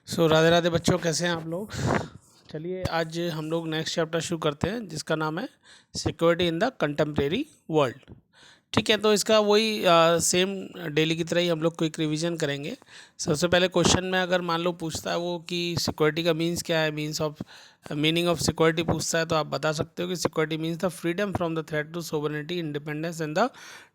राधे राधे बच्चों, कैसे हैं आप लोग। चलिए आज हम लोग नेक्स्ट चैप्टर शुरू करते हैं जिसका नाम है security in the contemporary world. ठीक है, तो इसका वही सेम डेली की तरह ही हम लोग क्विक रिवीजन करेंगे। सबसे पहले क्वेश्चन में अगर मान लो पूछता है वो कि सिक्योरिटी का मीन्स क्या है, मीनिंग ऑफ सिक्योरिटी पूछता है, तो आप बता सकते हो कि security means the freedom from the threat to sovereignty, independence and the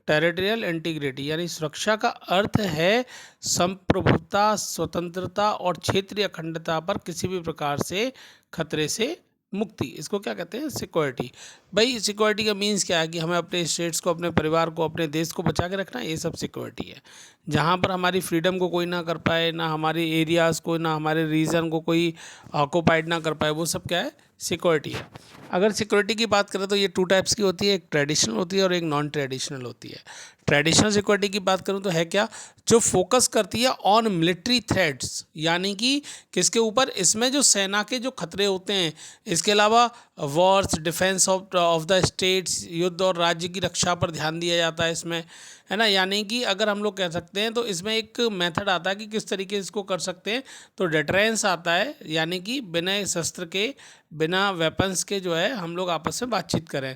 territorial integrity. यानी सुरक्षा का अर्थ है संप्रभुता, स्वतंत्रता और क्षेत्रीय अखंडता पर किसी भी प्रकार से खतरे से मुक्ति। इसको क्या कहते हैं? सिक्योरिटी। भाई सिक्योरिटी का मीन्स क्या है कि हमें अपने स्टेट्स को, अपने परिवार को, अपने देश को बचा के रखना, ये सब सिक्योरिटी है। जहाँ पर हमारी फ्रीडम को कोई ना कर पाए, ना हमारे एरियाज़ को, ना हमारे रीजन को कोई ऑक्यूपाइड ना कर पाए, वो सब क्या है? सिक्योरिटी है। अगर सिक्योरिटी की बात करें तो ये टू टाइप्स की होती है, एक ट्रेडिशनल होती है और एक नॉन ट्रेडिशनल होती है। ट्रेडिशनल सिक्योरिटी की बात करूँ तो है क्या, जो फोकस करती है ऑन मिलिट्री थ्रेट्स, यानी कि किसके ऊपर? इसमें जो सेना के जो खतरे होते हैं, इसके अलावा Wars, defence of the states, युद्ध और राज्य की रक्षा पर ध्यान दिया जाता है इसमें, है ना। यानी कि अगर हम लोग कह सकते हैं तो इसमें एक मेथड आता है कि किस तरीके से इसको कर सकते हैं। तो डेटरेंस आता है, यानी कि बिना शस्त्र के, बिना वेपन्स के जो है हम लोग आपस में बातचीत करें।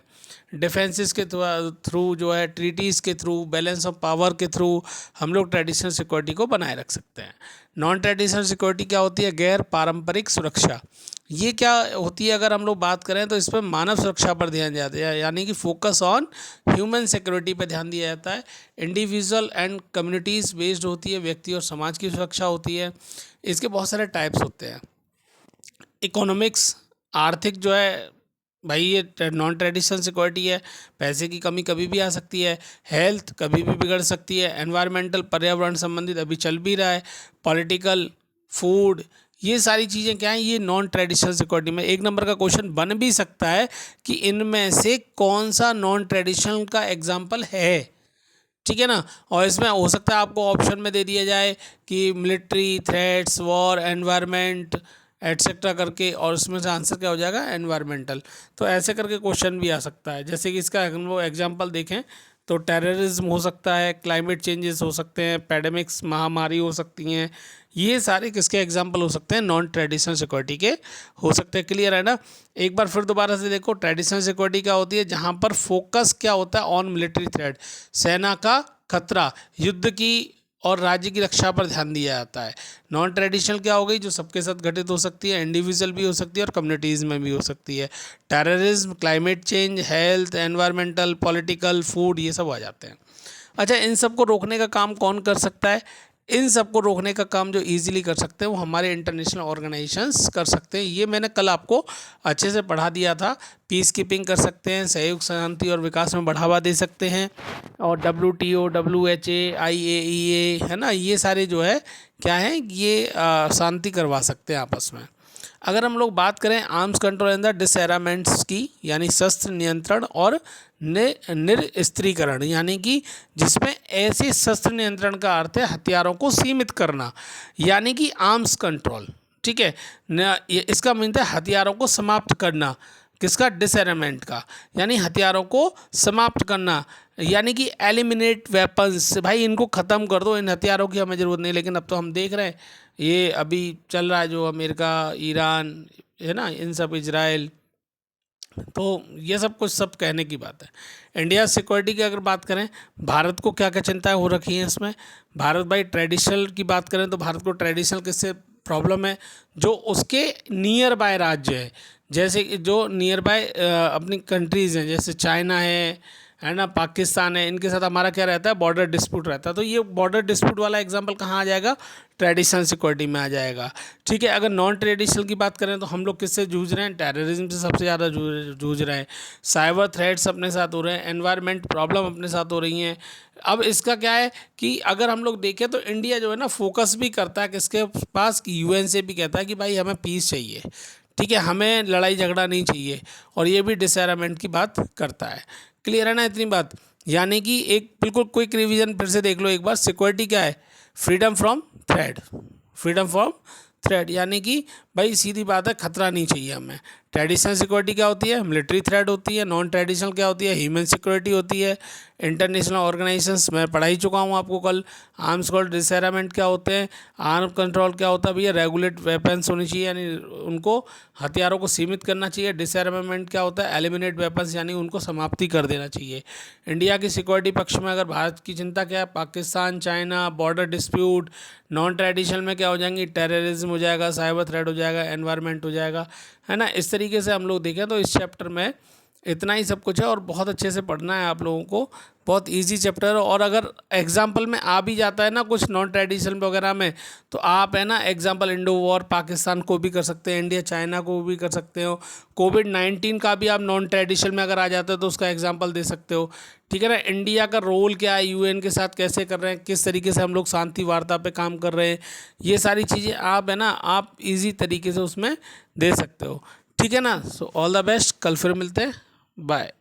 डिफेंसेस के थ्रू जो है, ट्रीटीज़ के थ्रू, बैलेंस ऑफ पावर के थ्रू हम लोग ट्रेडिशनल सिक्योरिटी को बनाए रख सकते हैं। नॉन ट्रेडिशनल सिक्योरिटी क्या होती है? गैर पारंपरिक सुरक्षा। ये क्या होती है? अगर हम लोग बात करें तो इस पर मानव सुरक्षा पर ध्यान दिया जाता है, यानी कि फोकस ऑन ह्यूमन सिक्योरिटी पर ध्यान दिया जाता है। इंडिविजुअल एंड कम्युनिटीज़ बेस्ड होती है, व्यक्ति और समाज की सुरक्षा होती है। इसके बहुत सारे टाइप्स होते हैं। इकोनॉमिक्स, आर्थिक जो है भाई, ये नॉन ट्रेडिशनल सिक्योरिटी है। पैसे की कमी कभी भी आ सकती है। हेल्थ कभी भी बिगड़ सकती है। एनवायरमेंटल, पर्यावरण संबंधित अभी चल भी रहा है। पॉलिटिकल, फूड, ये सारी चीज़ें क्या हैं? ये नॉन ट्रेडिशनल सिक्योरिटी में एक नंबर का क्वेश्चन बन भी सकता है कि इनमें से कौन सा नॉन ट्रेडिशनल का एग्जाम्पल है। ठीक है ना। और इसमें हो सकता है आपको ऑप्शन में दे दिया जाए कि military threats, war, environment etcetera करके, और उसमें से आंसर क्या हो जाएगा? एनवायरमेंटल। तो ऐसे करके क्वेश्चन भी आ सकता है। जैसे कि इसका हम लोग एग्जांपल देखें तो टेररिज्म हो सकता है, क्लाइमेट चेंजेस हो सकते हैं, पैडेमिक्स, महामारी हो सकती हैं। ये सारे किसके एग्जांपल हो सकते हैं? नॉन ट्रेडिशनल सिक्योरिटी के हो सकते हैं। क्लियर है ना। एक बार फिर दोबारा से देखो, ट्रेडिशनल सिक्योरिटी क्या होती है? जहाँ पर फोकस क्या होता है? ऑन मिलिट्री थ्रेट, सेना का खतरा, युद्ध की और राज्य की रक्षा पर ध्यान दिया जाता है। नॉन ट्रेडिशनल क्या हो गई? जो सबके साथ घटित हो सकती है, इंडिविजुअल भी हो सकती है और कम्युनिटीज़ में भी हो सकती है। Terrorism, climate change, health, environmental, political, food, ये सब आ जाते हैं। अच्छा, इन सब को रोकने का काम कौन कर सकता है? इन सब को रोकने का काम जो इजीली कर सकते हैं वो हमारे इंटरनेशनल ऑर्गेनाइजेशंस कर सकते हैं। ये मैंने कल आपको अच्छे से पढ़ा दिया था। पीस कीपिंग कर सकते हैं, सहयोग, शांति और विकास में बढ़ावा दे सकते हैं, और WTO, WHA, IAEA, है ना, ये सारे जो है क्या है? ये शांति करवा सकते हैं आपस में। अगर हम लोग बात करें आर्म्स कंट्रोल एंड द डिसएरामेंट्स की, यानी शस्त्र नियंत्रण और निरस्त्रीकरण, यानी कि जिसमें ऐसे शस्त्र नियंत्रण का अर्थ है हथियारों को सीमित करना, यानी कि आर्म्स कंट्रोल। ठीक है न, इसका मतलब है हथियारों को समाप्त करना। किसका? डिसएरामेंट का, यानी हथियारों को समाप्त करना, यानी कि एलिमिनेट वेपन्स। भाई इनको ख़त्म कर दो, इन हथियारों की हमें ज़रूरत नहीं। लेकिन अब तो हम देख रहे हैं ये अभी चल रहा है, जो अमेरिका, ईरान, है ना, इन सब, इजराइल, तो ये सब कुछ सब कहने की बात है। इंडिया सिक्योरिटी की अगर बात करें, भारत को क्या क्या चिंताएं हो रखी हैं इसमें। भारत भाई ट्रेडिशनल की बात करें तो भारत को ट्रेडिशनल किससे प्रॉब्लम है? जो उसके नियर बाय राज्य है, जैसे कि जो नियर बाय अपनी कंट्रीज़ हैं, जैसे चाइना है ना, पाकिस्तान है, इनके साथ हमारा क्या रहता है? बॉर्डर डिस्प्यूट रहता है। तो ये बॉर्डर डिस्प्यूट वाला एग्जांपल कहाँ आ जाएगा? ट्रेडिशनल सिक्योरिटी में आ जाएगा। ठीक है। अगर नॉन ट्रेडिशनल की बात करें तो हम लोग किससे जूझ रहे हैं? टेररिज्म से सबसे ज़्यादा जूझ रहे हैं। साइबर थ्रेट्स अपने साथ हो रहे हैं, एनवायरनमेंट प्रॉब्लम अपने साथ हो रही हैं। अब इसका क्या है कि अगर हम लोग देखें तो इंडिया जो है ना फोकस भी करता है किसके पास? कि UN से भी कहता है कि भाई हमें पीस चाहिए। ठीक है, हमें लड़ाई झगड़ा नहीं चाहिए, और ये भी डिसएरामेंट की बात करता है। क्लियर है ना इतनी बात। यानी कि एक बिल्कुल क्विक रिवीजन फिर से देख लो एक बार। सिक्योरिटी क्या है? Freedom from threat, freedom from threat, यानी कि भाई सीधी बात है, खतरा नहीं चाहिए हमें। ट्रेडिशनल सिक्योरिटी क्या होती है? मिलिट्री थ्रेट होती है। नॉन ट्रेडिशनल क्या होती है? ह्यूमन सिक्योरिटी होती है। इंटरनेशनल ऑर्गेनाइजेशंस मैं पढ़ा ही चुका हूँ आपको कल। आर्म्स कंट्रोल डिसआर्मामेंट क्या होते हैं, आर्म कंट्रोल क्या होता है भैया, रेगुलेट वेपन्स होनी चाहिए यानी उनको हथियारों को सीमित करना चाहिए। डिसआर्मामेंट क्या होता है, एलिमिनेट वेपन्स यानी उनको समाप्ति कर देना चाहिए। इंडिया की सिक्योरिटी पक्ष में अगर भारत की चिंता क्या है, Pakistan, China, border dispute, non traditional में क्या हो जाएंगी, टेररिज्म हो जाएगा, साइबर थ्रेट हो जाएगा, एनवायरनमेंट हो जाएगा, है ना। इस तरीके से हम लोग देखें तो इस चैप्टर में इतना ही सब कुछ है और बहुत अच्छे से पढ़ना है आप लोगों को। बहुत इजी चैप्टर है और अगर एग्जाम्पल में आ भी जाता है ना कुछ नॉन ट्रेडिशनल वगैरह में, तो आप है ना एग्जाम्पल इंडो वॉर पाकिस्तान को भी कर सकते हैं, इंडिया चाइना को भी कर सकते हो, कोविड-19 का भी आप नॉन ट्रेडिशनल में अगर आ जाते हो तो उसका एग्जाम्पल दे सकते हो। ठीक है ना। इंडिया का रोल क्या है, यूएन के साथ कैसे कर रहे हैं, किस तरीके से हम लोग शांति वार्ता पे काम कर रहे हैं, ये सारी चीज़ें आप है ना आप इजी तरीके से उसमें दे सकते हो। ठीक है ना। सो ऑल द बेस्ट, कल फिर मिलते हैं, बाय।